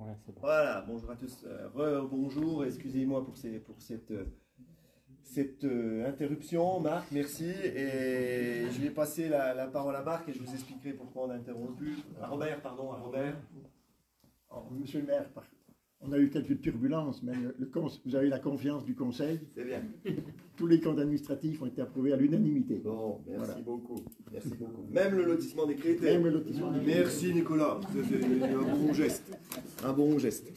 Ouais, c'est bon. Voilà, bonjour à tous. Bonjour, excusez-moi pour cette interruption, Marc, merci. Et je vais passer la parole à Marc et je vous expliquerai pourquoi on a interrompu. À Robert, pardon, à Robert. Alors, monsieur le maire, on a eu quelques turbulences, mais vous avez la confiance du conseil. C'est bien. Tous les comptes administratifs ont été approuvés à l'unanimité. Bon, merci Voilà. beaucoup. Merci beaucoup. Même le lotissement des critères. Même le lotissement des Merci Nicolas. C'est un bon geste. Un bon geste.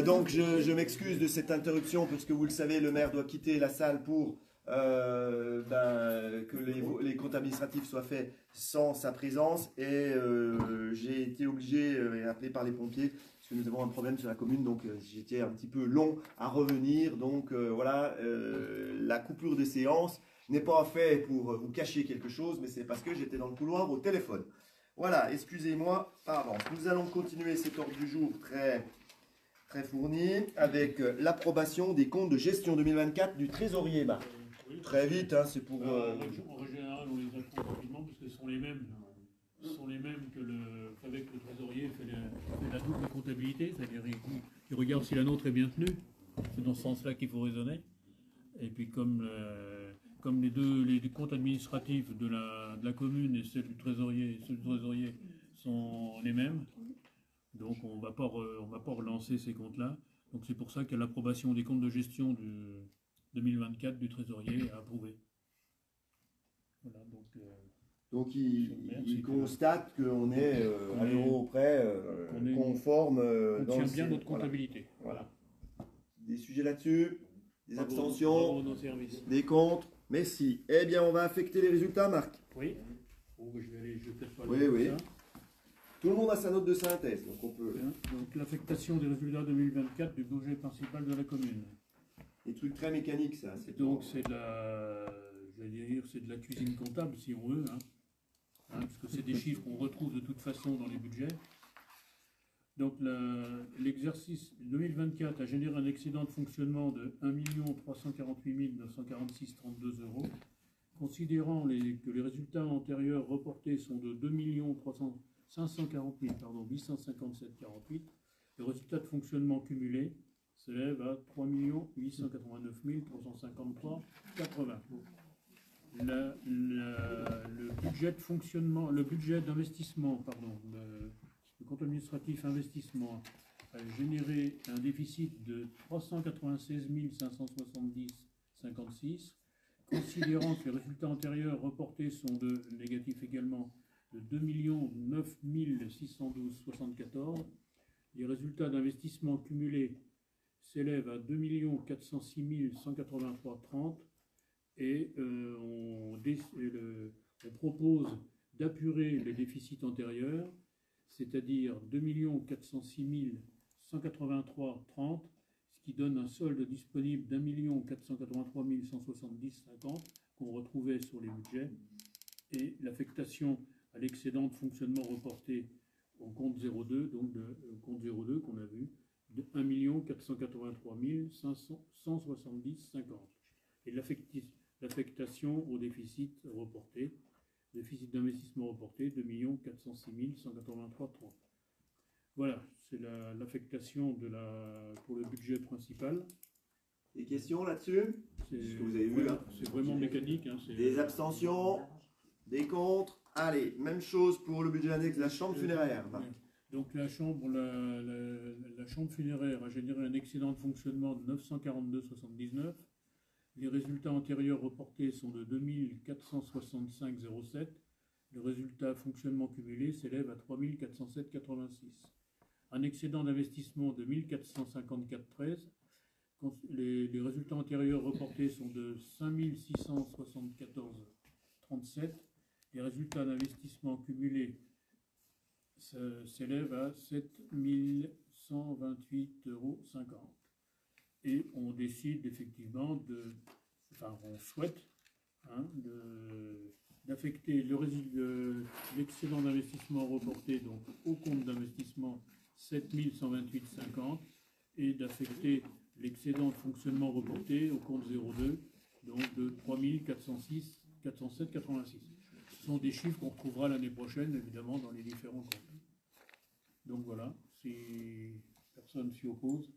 Donc je m'excuse de cette interruption parce que vous le savez, le maire doit quitter la salle pour que les comptes administratifs soient faits sans sa présence et j'ai été obligé et appelé par les pompiers parce que nous avons un problème sur la commune, donc j'étais un petit peu long à revenir. Donc voilà, la coupure de séance n'est pas fait pour vous cacher quelque chose, mais c'est parce que j'étais dans le couloir au téléphone. Voilà, excusez-moi, pardon. Nous allons continuer cet ordre du jour très fourni avec l'approbation des comptes de gestion 2024 du trésorier, Marc. Oui, Très vite, hein, c'est pour... en règle générale, on les approuve rapidement parce que ce sont les mêmes. Ce sont les mêmes qu'avec le trésorier fait la double comptabilité, c'est-à-dire il regarde si la nôtre est bien tenue. C'est dans ce sens-là qu'il faut raisonner. Et puis comme les comptes administratifs de la commune et ceux du trésorier sont les mêmes, donc on ne va pas relancer ces comptes-là. Donc c'est pour ça qu'il y a l'approbation des comptes de gestion du 2024 du trésorier à approuver. Voilà, Donc il constate qu'on est à l'euro près conforme. on tient bien notre comptabilité. Voilà. Des sujets là-dessus, des Bravo, abstentions, bravo nos services. des contre. Merci. Eh bien, on va affecter les résultats, Marc. Oui. Bon, je vais peut-être pas Oui, aller oui. ça. Tout le monde a sa note de synthèse, donc on peut... Bien. Donc l'affectation des résultats 2024 du budget principal de la commune. Des trucs très mécaniques, ça. Donc c'est de la cuisine comptable si on veut, parce que c'est des chiffres qu'on retrouve de toute façon dans les budgets. Donc l'exercice 2024 a généré un excédent de fonctionnement de 1 348 946,32 €. Considérant que les résultats antérieurs reportés sont de 2 540 857,48, le résultat de fonctionnement cumulé s'élève à 3 889 353,80. Le budget de fonctionnement, le budget d'investissement, le compte administratif investissement a généré un déficit de 396 570,56. Considérant que les résultats antérieurs reportés sont négatifs également de 2 9 612,74, les résultats d'investissement cumulés s'élèvent à 2 406 183,30 et on propose d'apurer les déficits antérieurs, c'est-à-dire 2 406 183,30, ce qui donne un solde disponible d'1 483 170,50 qu'on retrouvait sur les budgets, et l'affectation à l'excédent de fonctionnement reporté au compte 02, donc compte 02 qu'on a vu, de 1 483 170,50. Et l'affectation au déficit reporté, déficit d'investissement reporté, 2 406 183,30. Voilà, c'est l'affectation pour le budget principal. Des questions là-dessus? Ce que vous avez vu là. C'est vraiment mécanique. Des abstentions, des contre. Allez, même chose pour le budget annexe de la chambre funéraire. Donc la chambre funéraire a généré un excédent de fonctionnement de 942,79. Les résultats antérieurs reportés sont de 2 465,07. Le résultat fonctionnement cumulé s'élève à 3 407,86. Un excédent d'investissement de 1 454,13. Les résultats antérieurs reportés sont de 5 674,37. Les résultats d'investissement cumulés s'élèvent à 7 128,50 €. Et on décide effectivement on souhaite d'affecter l'excédent d'investissement reporté donc au compte d'investissement 7 128,50 et d'affecter l'excédent de fonctionnement reporté au compte 02 donc de 3 407,86. Ce sont des chiffres qu'on retrouvera l'année prochaine évidemment dans les différents comptes. Donc voilà, Personne s'y oppose.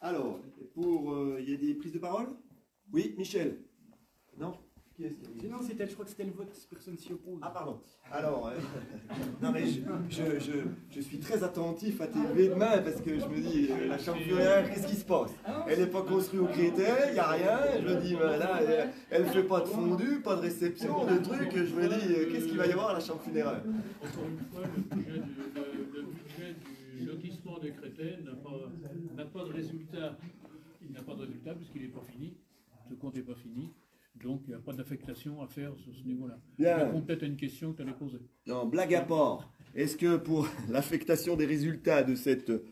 Alors, il y a des prises de parole? Oui, Michel? Non? Qui est-ce qui a dit? Non, je crois que c'était le vote, personne s'y oppose. Ah, pardon. Alors, non, mais je suis très attentif à tes levées de main parce que je me dis, la chambre funéraire, qu'est-ce qui se passe? Elle n'est pas construite au critère, il n'y a rien. Je me dis, ben là, elle ne fait pas de fondu, pas de réception, de trucs. Je me dis, qu'est-ce qu'il va y avoir à la chambre funéraire? Encore une fois, le budget du lotissement des Créteil n'a pas de résultat. Il n'a pas de résultat puisqu'il n'est pas fini. Ce compte n'est pas fini. Donc, il n'y a pas d'affectation à faire sur ce niveau-là. Bien. Ça répond peut-être à une question que tu allais poser. Non, blague à part. Est-ce que pour l'affectation des résultats de des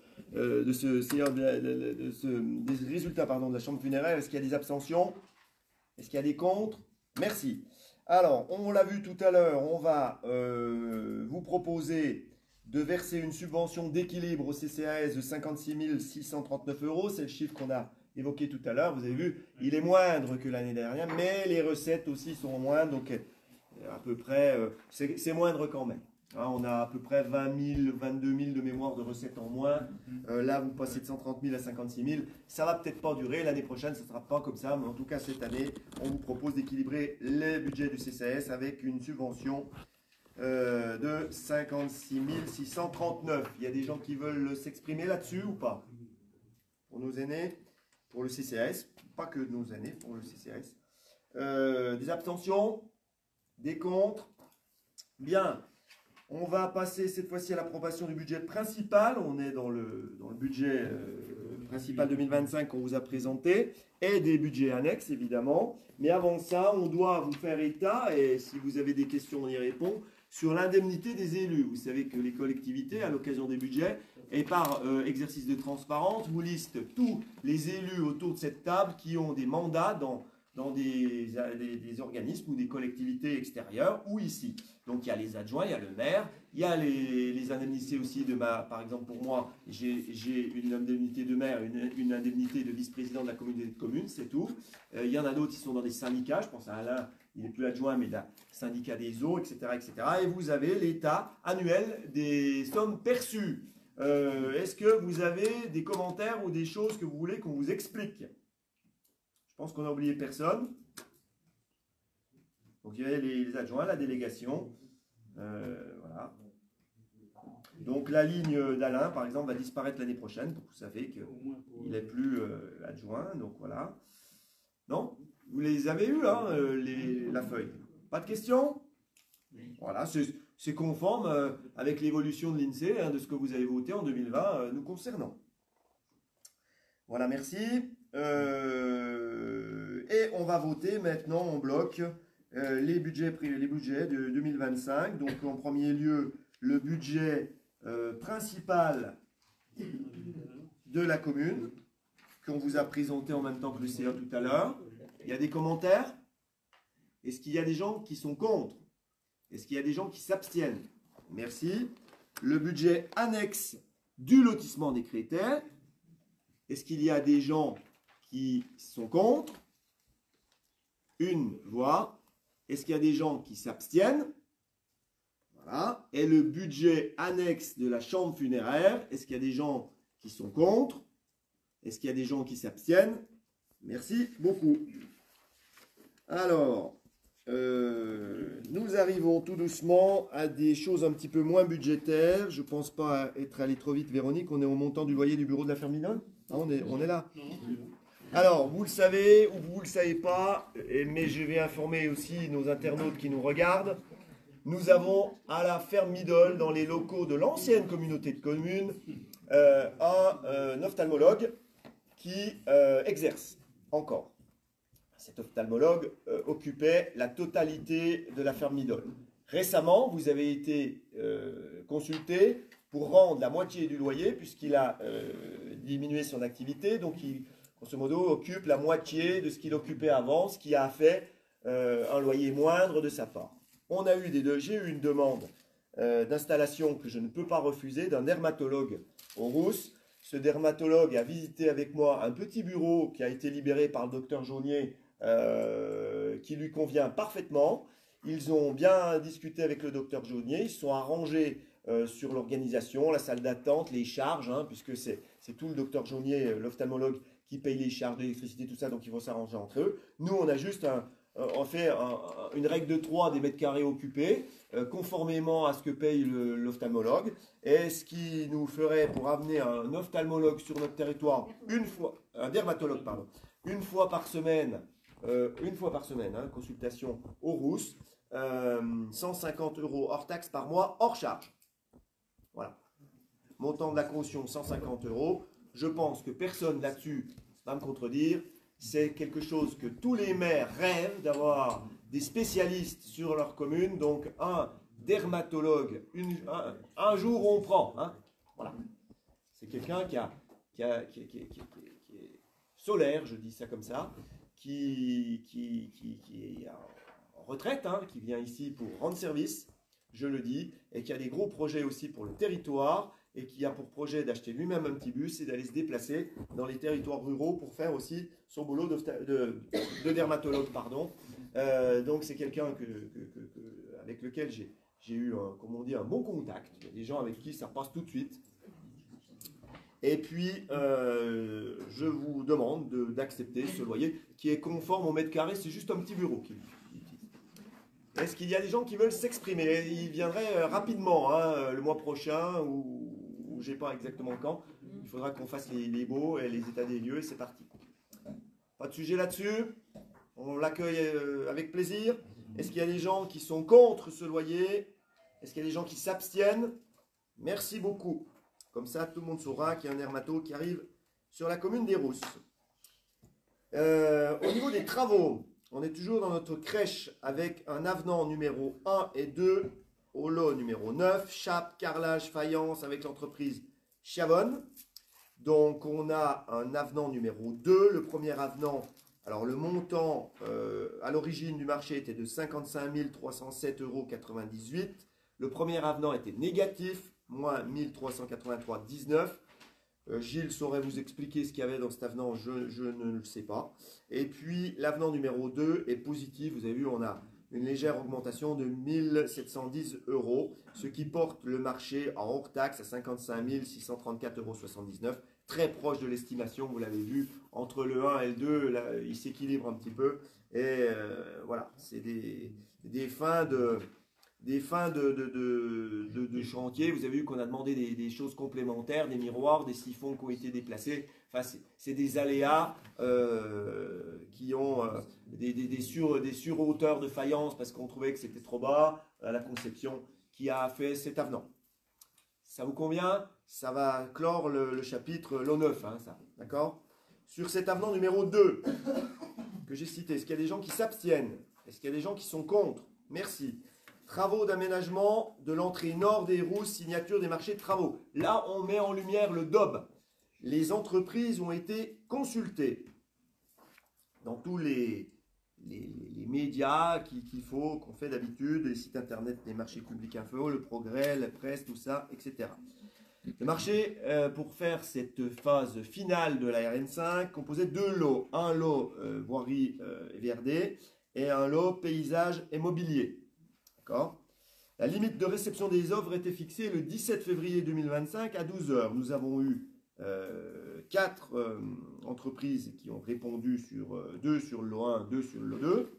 résultats de la chambre funéraire, est-ce qu'il y a des abstentions? Est-ce qu'il y a des contre? Merci. Alors, on l'a vu tout à l'heure, on va vous proposer de verser une subvention d'équilibre au CCAS de 56 639 €. C'est le chiffre qu'on a évoqué tout à l'heure. Vous avez vu, il est moindre que l'année dernière, mais les recettes aussi sont moindres. Donc, à peu près, c'est moindre quand même. Hein, on a à peu près 20 000, 22 000 de mémoire de recettes en moins. Là, vous passez de 130 000 à 56 000. Ça va peut-être pas durer. L'année prochaine, ça ne sera pas comme ça. Mais en tout cas, cette année, on vous propose d'équilibrer les budgets du CCAS avec une subvention de 56 639. Il y a des gens qui veulent s'exprimer là-dessus ou pas? Pour nos aînés, pour le CCAS, pas que nos aînés, pour le CCAS. Des abstentions? Des contre? Bien. On va passer cette fois-ci à l'approbation du budget principal. On est dans le budget principal 2025 qu'on vous a présenté et des budgets annexes, évidemment. Mais avant ça, on doit vous faire état, et si vous avez des questions, on y répond, sur l'indemnité des élus. Vous savez que les collectivités, à l'occasion des budgets, et par exercice de transparence, vous listent tous les élus autour de cette table qui ont des mandats dans des organismes ou des collectivités extérieures ou ici. Donc il y a les adjoints, il y a le maire, il y a les indemnités aussi par exemple pour moi, j'ai une indemnité de maire, une indemnité de vice-président de la communauté de communes, c'est tout. Il y en a d'autres qui sont dans des syndicats, je pense à Alain, il n'est plus adjoint, mais d'un syndicat des eaux, etc., etc. Et vous avez l'état annuel des sommes perçues. Est-ce que vous avez des commentaires ou des choses que vous voulez qu'on vous explique? Je pense qu'on n'a oublié personne. Donc il y a les adjoints, la délégation. Voilà. Donc la ligne d'Alain, par exemple, va disparaître l'année prochaine. Donc vous savez qu'il n'est plus adjoint. Donc voilà. Non? Vous les avez eus, hein, la feuille. Pas de questions? Voilà, c'est conforme avec l'évolution de l'INSEE, hein, de ce que vous avez voté en 2020 nous concernant. Voilà, merci. Et on va voter maintenant en bloc les budgets de 2025. Donc en premier lieu, le budget principal de la commune, qu'on vous a présenté en même temps que le CA tout à l'heure. Il y a des commentaires? Est-ce qu'il y a des gens qui sont contre? Est-ce qu'il y a des gens qui s'abstiennent? Merci. Le budget annexe du lotissement des Créteil. Est-ce qu'il y a des gens qui sont contre? Une voix. Est-ce qu'il y a des gens qui s'abstiennent? Voilà. Et le budget annexe de la chambre funéraire. Est-ce qu'il y a des gens qui sont contre? Est-ce qu'il y a des gens qui s'abstiennent? Merci beaucoup. Alors, nous arrivons tout doucement à des choses un petit peu moins budgétaires. Je ne pense pas être allé trop vite, Véronique. On est au montant du loyer du bureau de la ferme Lidl. Ah, on est là. Alors, vous le savez ou vous ne le savez pas, mais je vais informer aussi nos internautes qui nous regardent. Nous avons à la ferme Midol, dans les locaux de l'ancienne communauté de communes, un ophtalmologue qui exerce encore. Cet ophtalmologue occupait la totalité de la ferme Midol. Récemment, vous avez été consulté pour rendre la moitié du loyer, puisqu'il a diminué son activité. Donc, il, grosso modo, occupe la moitié de ce qu'il occupait avant, ce qui a fait un loyer moindre de sa part. J'ai eu une demande d'installation que je ne peux pas refuser d'un dermatologue au Rousse. Ce dermatologue a visité avec moi un petit bureau qui a été libéré par le docteur Jaunier, qui lui convient parfaitement. Ils ont bien discuté avec le docteur Jaunier, ils se sont arrangés sur l'organisation, la salle d'attente, les charges, hein, puisque c'est tout le docteur Jaunier, l'ophtalmologue, qui paye les charges d'électricité, tout ça, donc ils vont s'arranger entre eux. Nous, on a juste on fait une règle de 3 des mètres carrés occupés, conformément à ce que paye l'ophtalmologue, et ce qui nous ferait, pour amener un ophtalmologue sur notre territoire, un dermatologue, pardon, une fois par semaine, hein, consultation au Rousse, 150 € hors taxe par mois, hors charge. Voilà. Montant de la caution, 150 €. Je pense que personne là-dessus va me contredire. C'est quelque chose que tous les maires rêvent, d'avoir des spécialistes sur leur commune. Donc un dermatologue, un jour on prend. Hein. Voilà. C'est quelqu'un qui est solaire, je dis ça comme ça, qui est en retraite, hein, qui vient ici pour rendre service, je le dis, et qui a des gros projets aussi pour le territoire, et qui a pour projet d'acheter lui-même un petit bus et d'aller se déplacer dans les territoires ruraux pour faire aussi son boulot de dermatologue. Donc c'est quelqu'un avec lequel j'ai eu un bon contact. Il y a des gens avec qui ça passe tout de suite. Et puis, je vous demande d'accepter ce loyer qui est conforme au mètre carré. C'est juste un petit bureau qu'il utilise. Est-ce qu'il y a des gens qui veulent s'exprimer? Ils viendraient rapidement, hein, le mois prochain, ou je ne sais pas exactement quand. Il faudra qu'on fasse les baux et les états des lieux, et c'est parti. Pas de sujet là-dessus. On l'accueille avec plaisir. Est-ce qu'il y a des gens qui sont contre ce loyer? Est-ce qu'il y a des gens qui s'abstiennent? Merci beaucoup. Comme ça, tout le monde saura qu'il y a un dermato qui arrive sur la commune des Rousses. Au niveau des travaux, on est toujours dans notre crèche avec un avenant numéro 1 et 2 au lot numéro 9, chape, carrelage, faïence avec l'entreprise Chavonne. Donc on a un avenant numéro 2. Le premier avenant, alors le montant à l'origine du marché était de 55 307,98 €. Le premier avenant était négatif, moins 1383,19 €. Gilles saurait vous expliquer ce qu'il y avait dans cet avenant, je ne le sais pas. Et puis l'avenant numéro 2 est positif, vous avez vu, on a une légère augmentation de 1710 €, ce qui porte le marché en hors taxe à 55 634,79 €, très proche de l'estimation, vous l'avez vu, entre le 1 et le 2, là, il s'équilibre un petit peu. Et voilà, c'est des fins de chantier. Vous avez vu qu'on a demandé des choses complémentaires, des miroirs, des siphons qui ont été déplacés. Enfin, c'est des aléas qui ont des surhauteurs de faïence parce qu'on trouvait que c'était trop bas à la conception qui a fait cet avenant. Ça vous convient? Ça va clore le chapitre l'an 9, hein, ça, d'accord? Sur cet avenant numéro 2 que j'ai cité, est-ce qu'il y a des gens qui s'abstiennent? Est-ce qu'il y a des gens qui sont contre? Merci. Travaux d'aménagement de l'entrée nord des Rousses, signature des marchés de travaux. Là, on met en lumière le DOB. Les entreprises ont été consultées dans tous les médias qu'il faut, qu'on fait d'habitude, les sites internet des marchés publics info, le Progrès, la presse, tout ça, etc. Le marché, pour faire cette phase finale de la RN5, composait 2 lots. Un lot voirie et VRD et un lot paysage et mobilier. D'accord. La limite de réception des offres était fixée le 17 février 2025 à 12 h. Nous avons eu 4 entreprises qui ont répondu sur 2 sur le lot 1, 2 sur le lot 2.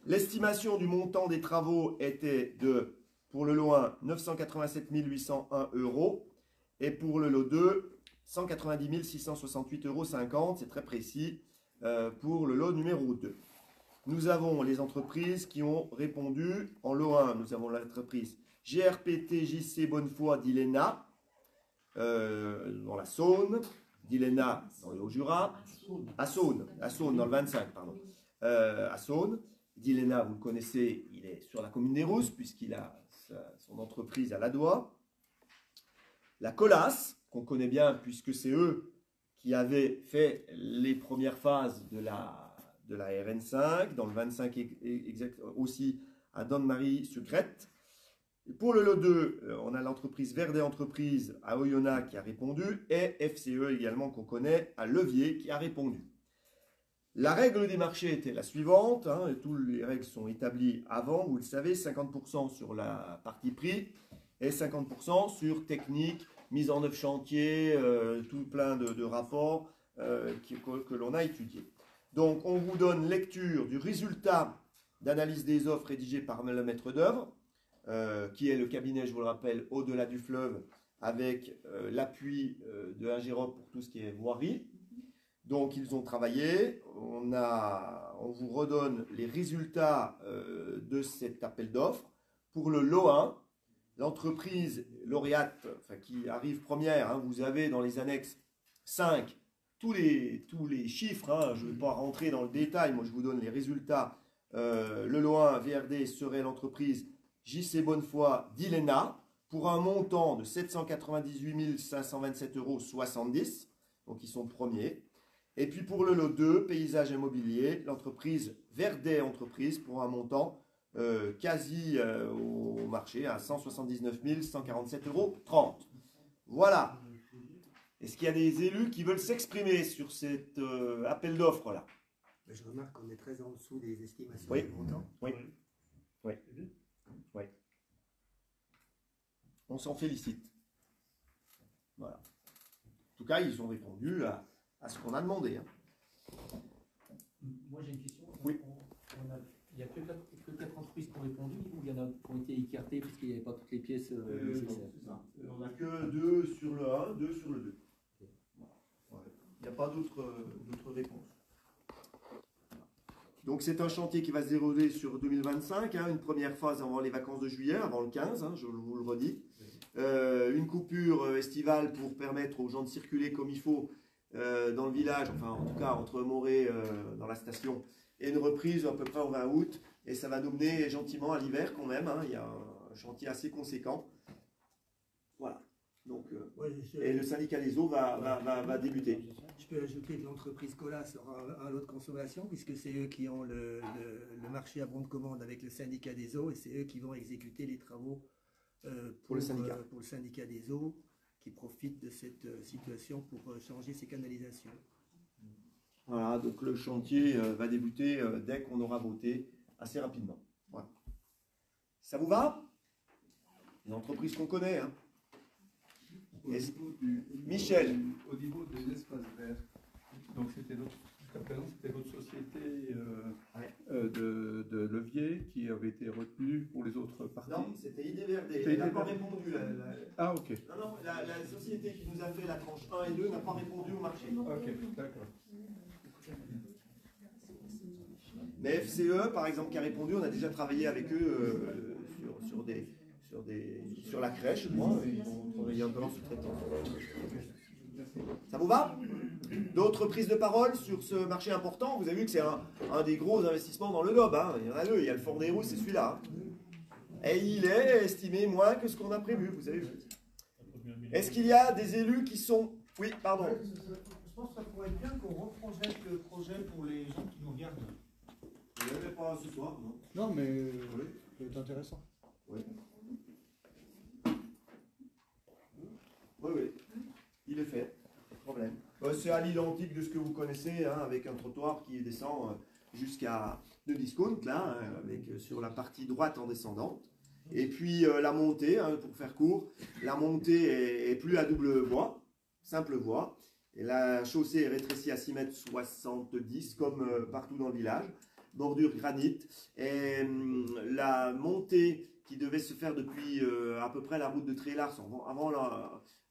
L'estimation du montant des travaux était de, pour le lot 1, 987 801 € et pour le lot 2, 190 668,50 €. C'est très précis pour le lot numéro 2. Nous avons les entreprises qui ont répondu. En lot 1, nous avons l'entreprise GRPT JC Bonnefoy d'Iléna, dans la Saône, d'Iléna dans le Haut-Jura, à Saône dans le 25, pardon, à Saône. D'Iléna, vous le connaissez, il est sur la commune des Rousses, puisqu'il a son entreprise à Ladois. La Colas, qu'on connaît bien, puisque c'est eux qui avaient fait les premières phases de la RN5, dans le 25 exact, aussi à Donne-Marie-sur-Crète. Pour le lot 2, on a l'entreprise Verdet Entreprise à Oyonnax qui a répondu, et FCE également qu'on connaît à Levier qui a répondu. La règle des marchés était la suivante, hein, et toutes les règles sont établies avant, vous le savez, 50% sur la partie prix, et 50% sur technique, mise en œuvre chantier, tout plein de rapports que l'on a étudiés. Donc, on vous donne lecture du résultat d'analyse des offres rédigé par le maître d'œuvre, qui est le cabinet, je vous le rappelle, Au-delà du fleuve, avec l'appui de Ingérop pour tout ce qui est voirie. Donc, ils ont travaillé. On vous redonne les résultats de cet appel d'offres. Pour le lot 1, l'entreprise lauréate, enfin, qui arrive première, hein, vous avez dans les annexes 5 tous les chiffres. Hein, je ne vais pas rentrer dans le détail, moi je vous donne les résultats. Le lot 1, VRD, serait l'entreprise JC Bonnefoy d'Ilena pour un montant de 798 527,70 €. Donc ils sont premiers. Et puis pour le lot 2, paysage immobilier, l'entreprise Verdet Entreprise pour un montant quasi au marché à 179 147,30 €. Voilà. Est-ce qu'il y a des élus qui veulent s'exprimer sur cet appel d'offres-là? Je remarque qu'on est très en dessous des estimations Oui. des montants. Oui. Oui. Oui. On s'en félicite. Voilà. En tout cas, ils ont répondu à ce qu'on a demandé. Hein. Moi j'ai une question. Oui. Il n'y a que 4 entreprises qui ont répondu ou il y en a qui ont été écartées parce qu'il n'y avait pas toutes les pièces nécessaires? C'est ça. On n'a que 2 sur le 1, 2 sur le 2. Il n'y a pas d'autres réponses. Donc c'est un chantier qui va se dérouler sur 2025, hein, une première phase avant les vacances de juillet, avant le 15, hein, je vous le redis. Une coupure estivale pour permettre aux gens de circuler comme il faut dans le village, enfin en tout cas entre Morée dans la station, et une reprise à peu près au 20 août. Et ça va nous mener gentiment à l'hiver quand même, hein, il y a un chantier assez conséquent. Voilà. Donc, et le syndicat des eaux va débuter. Je peux ajouter que l'entreprise Colas aura un lot de consommation puisque c'est eux qui ont le marché à bon de commande avec le syndicat des eaux et c'est eux qui vont exécuter les travaux pour le syndicat des eaux qui profite de cette situation pour changer ses canalisations. Voilà, donc le chantier va débuter dès qu'on aura voté, assez rapidement. Voilà. Ça vous va? Une entreprise qu'on connaît, hein. Michel. Au niveau des espaces verts, donc c'était jusqu'à présent c'était votre société de levier qui avait été retenue pour les autres parties. Non, c'était IDVRD. Elle n'a pas répondu. Ah ok. Non, la société qui nous a fait la tranche 1 et 2 n'a pas répondu au marché. Ok, d'accord. Mais FCE, par exemple, qui a répondu, on a déjà travaillé avec eux sur la crèche, moi, ils vont travailler un peu en sous-traitance. Ça vous va? D'autres prises de parole sur ce marché important? Vous avez vu que c'est un des gros investissements dans le Gob. Hein. Il y en a deux, il y a le Fort des Rousses, c'est celui-là. Hein. Et il est estimé moins que ce qu'on a prévu, vous avez vu. Est-ce qu'il y a des élus qui sont... Oui, pardon. Je pense que ça pourrait être bien qu'on reprojette le projet pour les gens qui nous regardent. Vous n'avez pas ce soir, non? Non, mais Oui. ça peut être intéressant. Oui. Oui, il est fait, pas de problème. C'est à l'identique de ce que vous connaissez, hein, avec un trottoir qui descend jusqu'à de discount, là, sur la partie droite en descendante. Et puis la montée, hein, pour faire court, la montée est plus à double voie, simple voie. Et la chaussée est rétrécie à 6,70 m comme partout dans le village. Bordure granit. Et la montée qui devait se faire depuis à peu près la route de Trélars, avant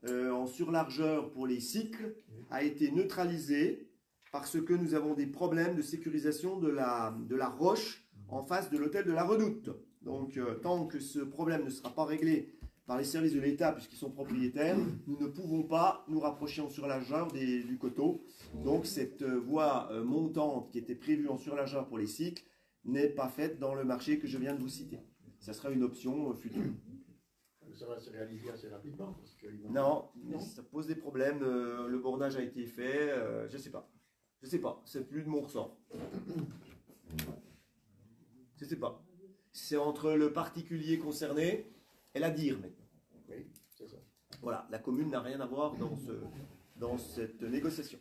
en surlargeur pour les cycles, a été neutralisée parce que nous avons des problèmes de sécurisation de la roche en face de l'hôtel de la Redoute. Donc, tant que ce problème ne sera pas réglé par les services de l'État, puisqu'ils sont propriétaires, nous ne pouvons pas nous rapprocher en surlargeur du coteau. Donc, cette voie montante qui était prévue en surlargeur pour les cycles n'est pas faite dans le marché que je viens de vous citer. Ça sera une option future. Ça va se réaliser assez rapidement. Parce que Non, ça pose des problèmes. Le bordage a été fait. Je ne sais pas. Je ne sais pas. C'est plus de mon ressort. Je ne sais pas. C'est entre le particulier concerné et la DIR maintenant. Oui, c'est ça. Voilà, la commune n'a rien à voir dans cette négociation.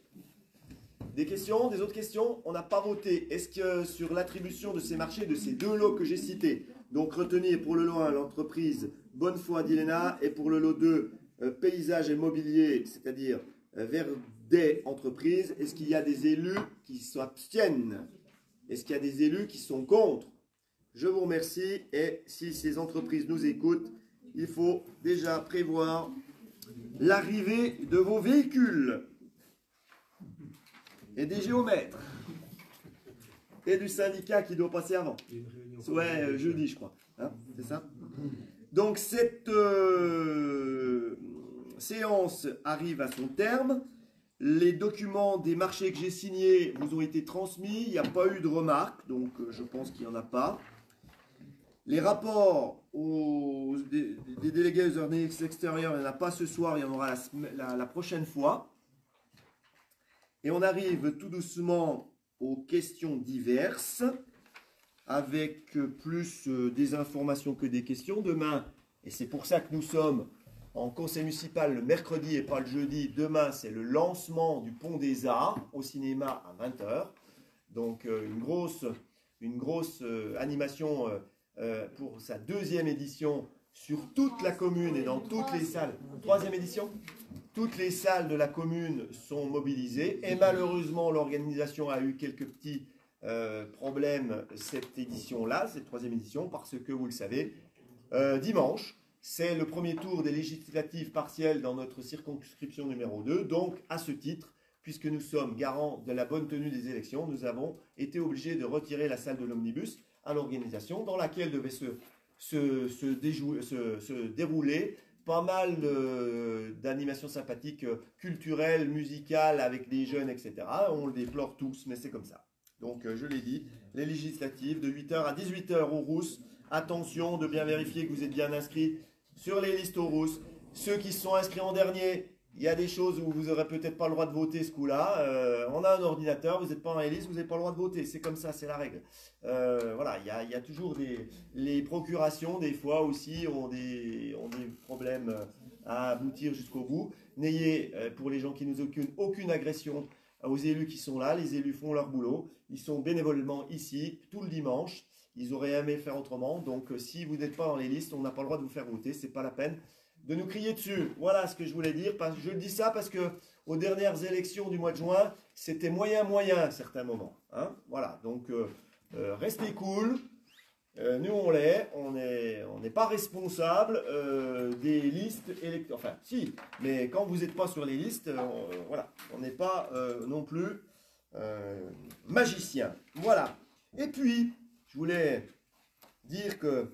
Des questions, des autres questions? On n'a pas voté. Est-ce que sur l'attribution de ces marchés, de ces deux lots que j'ai cités, donc retenir pour le lot 1 l'entreprise Bonnefoy d'Iléna. Et pour le lot 2, paysage et mobilier, c'est-à-dire vers des entreprises, est-ce qu'il y a des élus qui s'abstiennent? Est-ce qu'il y a des élus qui sont contre? Je vous remercie. Et si ces entreprises nous écoutent, il faut déjà prévoir l'arrivée de vos véhicules et des géomètres et du syndicat qui doit passer avant. Ouais, jeudi, je crois. Hein, c'est ça? Donc, cette séance arrive à son terme. Les documents des marchés que j'ai signés vous ont été transmis. Il n'y a pas eu de remarques, donc je pense qu'il n'y en a pas. Les rapports des délégués aux organismes extérieurs, il n'y en a pas ce soir, il y en aura la prochaine fois. Et on arrive tout doucement aux questions diverses, avec plus des informations que des questions. Demain, et c'est pour ça que nous sommes en conseil municipal le mercredi et pas le jeudi, demain c'est le lancement du Pont des Arts au cinéma à 20 h. Donc une grosse animation pour sa 2e édition sur toute la commune et dans toutes les salles. 3e édition? Toutes les salles de la commune sont mobilisées et malheureusement l'organisation a eu quelques petits problèmes cette édition-là, cette 3e édition, parce que vous le savez, dimanche, c'est le premier tour des législatives partielles dans notre circonscription numéro 2. Donc, à ce titre, puisque nous sommes garants de la bonne tenue des élections, nous avons été obligés de retirer la salle de l'omnibus à l'organisation dans laquelle devait se dérouler pas mal d'animations sympathiques, culturelles, musicales, avec des jeunes, etc. On le déplore tous, mais c'est comme ça. Donc, je l'ai dit, les législatives de 8 h à 18 h aux Rousses. Attention de bien vérifier que vous êtes bien inscrits sur les listes aux Rousses. Ceux qui se sont inscrits en dernier, il y a des choses où vous n'aurez peut-être pas le droit de voter ce coup-là. On a un ordinateur, vous n'êtes pas dans les listes, vous n'avez pas le droit de voter. C'est comme ça, c'est la règle. Voilà, il y a toujours les procurations, des fois aussi, ont des problèmes à aboutir jusqu'au bout. N'ayez, pour les gens qui nous occupent, aucune agression aux élus qui sont là. Les élus font leur boulot. Ils sont bénévolement ici, tout le dimanche. Ils auraient aimé faire autrement. Donc, si vous n'êtes pas dans les listes, on n'a pas le droit de vous faire voter. Ce n'est pas la peine de nous crier dessus. Voilà ce que je voulais dire. Je dis ça parce que aux dernières élections du mois de juin, c'était moyen à certains moments. Hein, voilà. Donc, restez cool. Nous, on l'est. On n'est pas responsable des listes électorales. Enfin, si. Mais quand vous n'êtes pas sur les listes, voilà. On n'est pas non plus magicien. Voilà. Et puis, je voulais dire que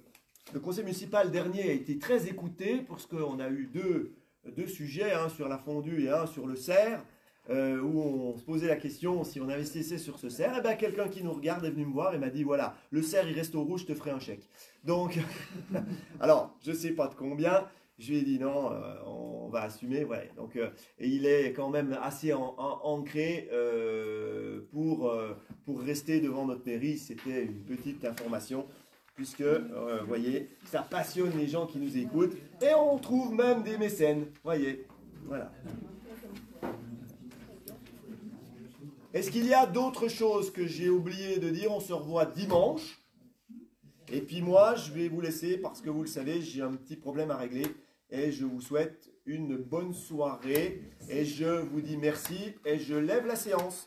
le conseil municipal dernier a été très écouté parce qu'on a eu deux sujets, un sur la fondue et un sur le cerf, où on se posait la question si on investissait sur ce cerf. Et bien quelqu'un qui nous regarde est venu me voir et m'a dit voilà, le cerf il reste au rouge, je te ferai un chèque. Donc, alors, je ne sais pas de combien. Je lui ai dit non, on va assumer. Ouais. Donc, et il est quand même assez ancré pour rester devant notre mairie. C'était une petite information, puisque, vous voyez, ça passionne les gens qui nous écoutent. Et on trouve même des mécènes. Voyez, voilà. Est-ce qu'il y a d'autres choses que j'ai oublié de dire? On se revoit dimanche. Et puis moi, je vais vous laisser parce que vous le savez, j'ai un petit problème à régler. Et je vous souhaite une bonne soirée. Et je vous dis merci et je lève la séance.